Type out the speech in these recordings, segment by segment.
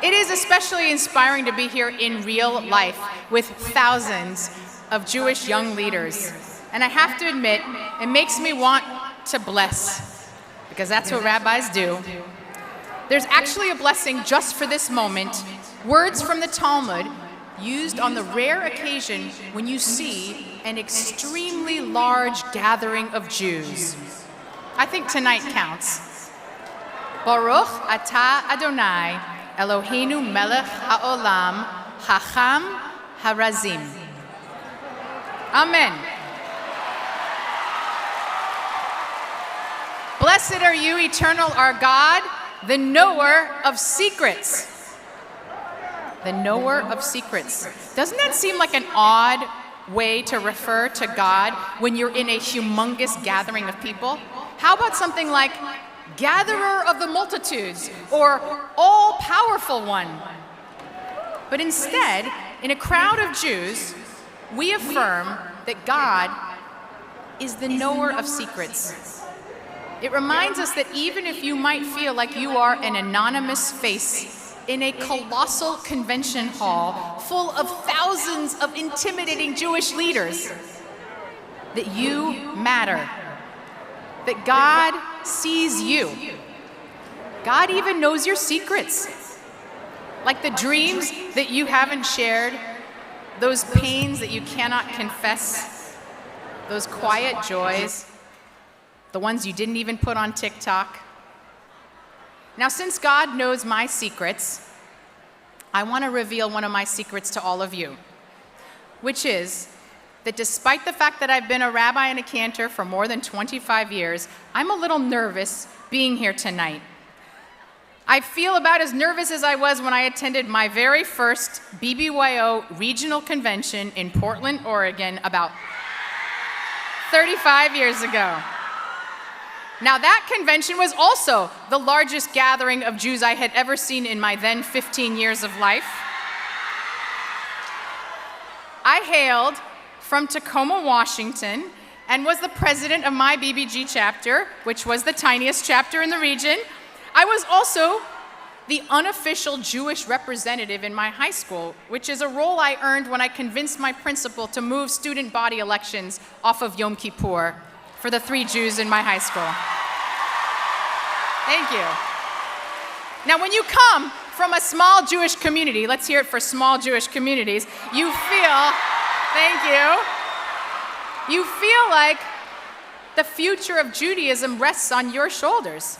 It is especially inspiring to be here in real life with thousands of Jewish young leaders. And I have to admit, it makes me want to bless, because that's what rabbis do. There's actually a blessing just for this moment, words from the Talmud used on the rare occasion when you see an extremely large gathering of Jews. I think tonight counts. Baruch atah Adonai, Eloheinu melech haolam, hacham harazim. Amen. Blessed are you, eternal our God, the knower of secrets. The knower of secrets. Doesn't that seem like an odd way to refer to God when you're in a humongous gathering of people? How about something like gatherer of the multitudes or all-powerful one? But instead, in a crowd of Jews, we affirm that God is the knower of secrets. It reminds us that even if you might feel like you are an anonymous face in a colossal convention hall full of thousands of intimidating Jewish leaders, that you matter, that God sees you. God even knows your secrets, like the dreams that you haven't shared, those pains that you cannot confess, those quiet joys, the ones you didn't even put on TikTok. Now, since God knows my secrets, I want to reveal one of my secrets to all of you, which is that despite the fact that I've been a rabbi and a cantor for more than 25 years, I'm a little nervous being here tonight. I feel about as nervous as I was when I attended my very first BBYO regional convention in Portland, Oregon, about 35 years ago. Now, that convention was also the largest gathering of Jews I had ever seen in my then 15 years of life. I hailed from Tacoma, Washington, and was the president of my BBG chapter, which was the tiniest chapter in the region. I was also the unofficial Jewish representative in my high school, which is a role I earned when I convinced my principal to move student body elections off of Yom Kippur for the 3 Jews in my high school. Thank you. Now, when you come from a small Jewish community, let's hear it for small Jewish communities, you feel, thank you feel like the future of Judaism rests on your shoulders.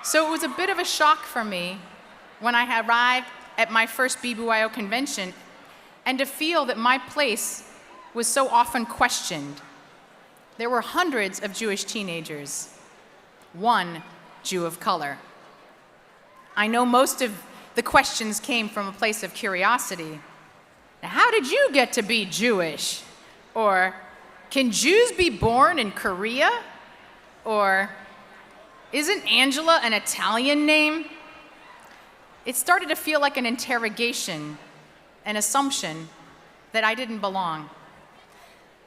So it was a bit of a shock for me when I arrived at my first BBYO convention and to feel that my place was so often questioned. There were hundreds of Jewish teenagers, one Jew of color. I know most of the questions came from a place of curiosity. Now, how did you get to be Jewish? Or, can Jews be born in Korea? Or, isn't Angela an Italian name? It started to feel like an interrogation, an assumption that I didn't belong.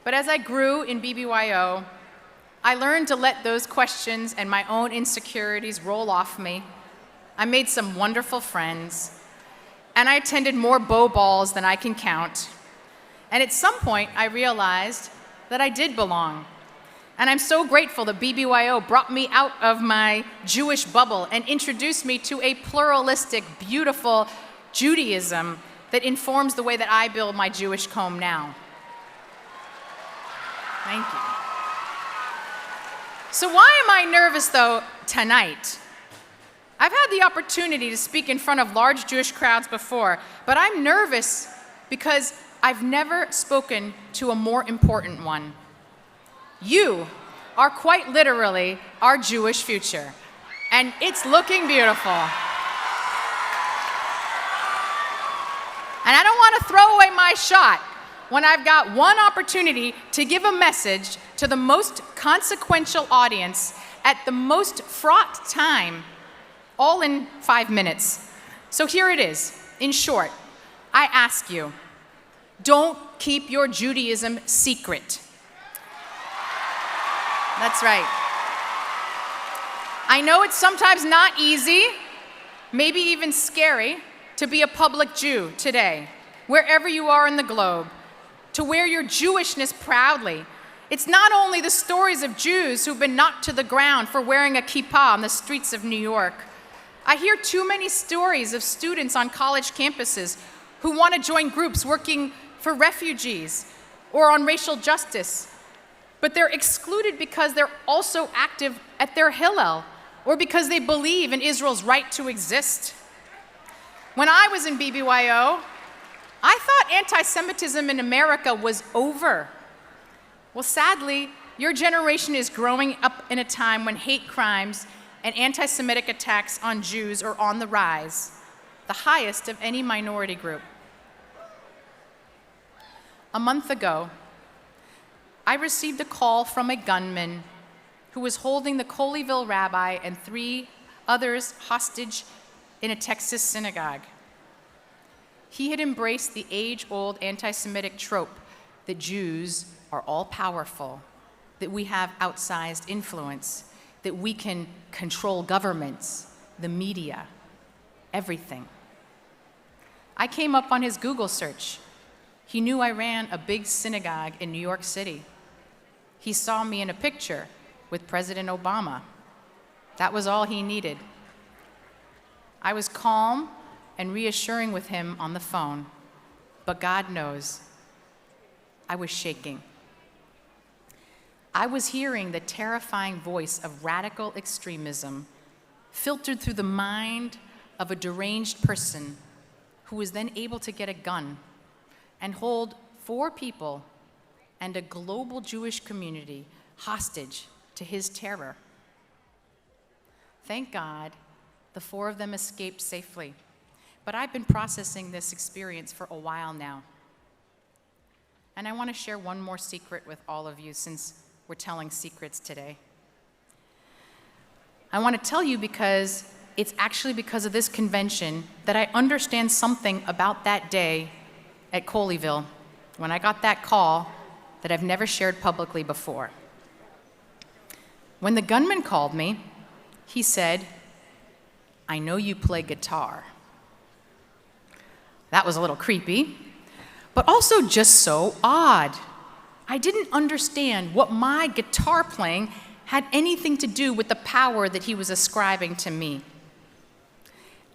But as I grew in BBYO, I learned to let those questions and my own insecurities roll off me. I made some wonderful friends, and I attended more bow balls than I can count. And at some point, I realized that I did belong. And I'm so grateful that BBYO brought me out of my Jewish bubble and introduced me to a pluralistic, beautiful Judaism that informs the way that I build my Jewish home now. Thank you. So why am I nervous, though, tonight? I've had the opportunity to speak in front of large Jewish crowds before, but I'm nervous because I've never spoken to a more important one. You are quite literally our Jewish future, and it's looking beautiful. And I don't want to throw away my shot when I've got one opportunity to give a message to the most consequential audience at the most fraught time, all in 5 minutes. So here it is. In short, I ask you, don't keep your Judaism secret. That's right. I know it's sometimes not easy, maybe even scary, to be a public Jew today, wherever you are in the globe, to wear your Jewishness proudly. It's not only the stories of Jews who've been knocked to the ground for wearing a kippah on the streets of New York. I hear too many stories of students on college campuses who want to join groups working for refugees or on racial justice, but they're excluded because they're also active at their Hillel or because they believe in Israel's right to exist. When I was in BBYO, I thought anti-Semitism in America was over. Well, sadly, your generation is growing up in a time when hate crimes and anti-Semitic attacks on Jews are on the rise, the highest of any minority group. A month ago, I received a call from a gunman who was holding the Colleyville rabbi and 3 others hostage in a Texas synagogue. He had embraced the age-old anti-Semitic trope that Jews are all-powerful, that we have outsized influence, that we can control governments, the media, everything. I came up on his Google search. He knew I ran a big synagogue in New York City. He saw me in a picture with President Obama. That was all he needed. I was calm and reassuring with him on the phone, but God knows, I was shaking. I was hearing the terrifying voice of radical extremism filtered through the mind of a deranged person who was then able to get a gun and hold 4 people and a global Jewish community hostage to his terror. Thank God, the 4 of them escaped safely, but I've been processing this experience for a while now. And I want to share one more secret with all of you since we're telling secrets today. I want to tell you because it's actually because of this convention that I understand something about that day at Colleyville when I got that call that I've never shared publicly before. When the gunman called me, he said, "I know you play guitar." That was a little creepy, but also just so odd. I didn't understand what my guitar playing had anything to do with the power that he was ascribing to me.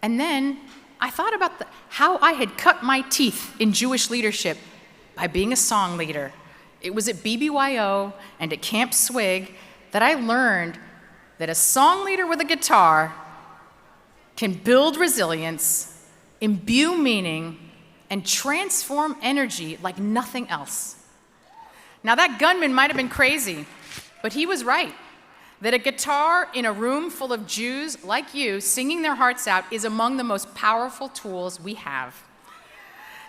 And then I thought about how I had cut my teeth in Jewish leadership by being a song leader. It was at BBYO and at Camp Swig that I learned that a song leader with a guitar can build resilience, imbue meaning, and transform energy like nothing else. Now, that gunman might have been crazy, but he was right, that a guitar in a room full of Jews like you singing their hearts out is among the most powerful tools we have.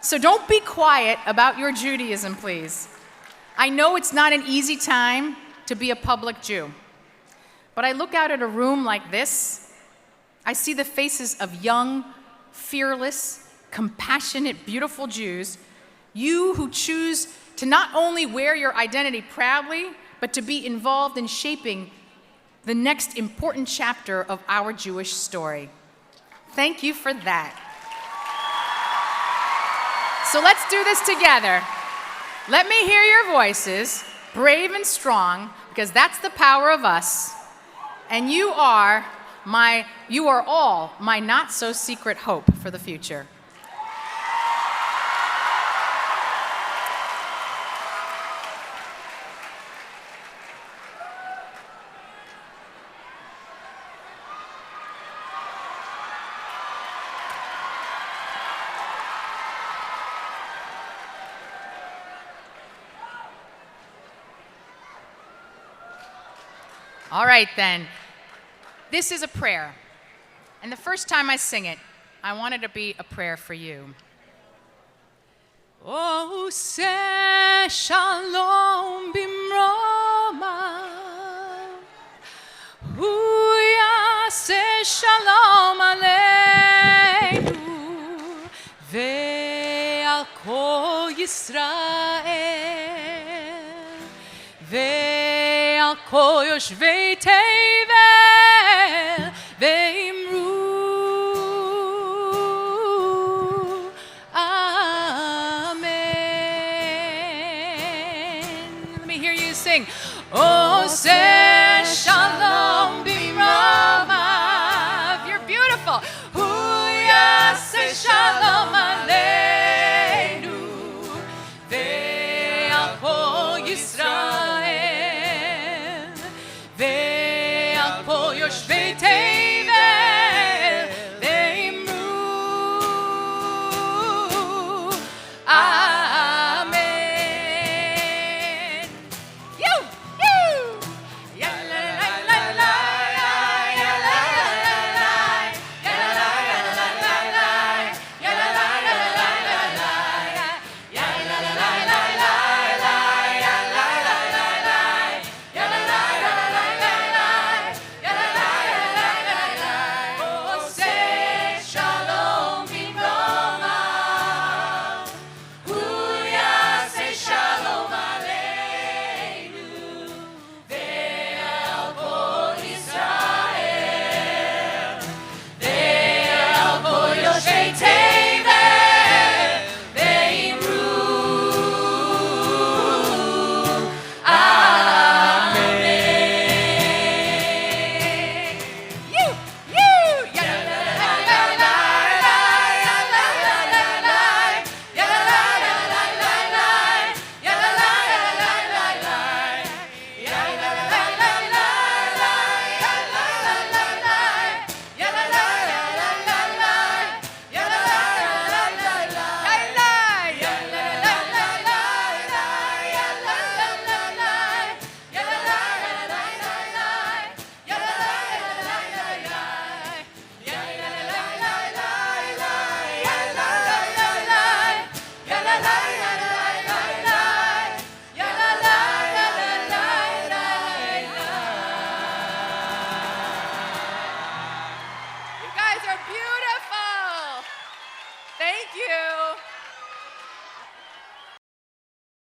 So don't be quiet about your Judaism, please. I know it's not an easy time to be a public Jew, but I look out at a room like this, I see the faces of young, fearless, compassionate, beautiful Jews, you who choose to not only wear your identity proudly, but to be involved in shaping the next important chapter of our Jewish story. Thank you for that. So let's do this together. Let me hear your voices, brave and strong, because that's the power of us. And you are all my not-so-secret hope for the future. All right, then. This is a prayer. And the first time I sing it, I want it to be a prayer for you. Oh, say shalom bimroma. Hu yaseh shalom aleinu. Ve'al kol Yisrael. Ve'al kol yoshvei tevel. Ve'imru sing. Oseh Shalom B'Ramav. You're beautiful.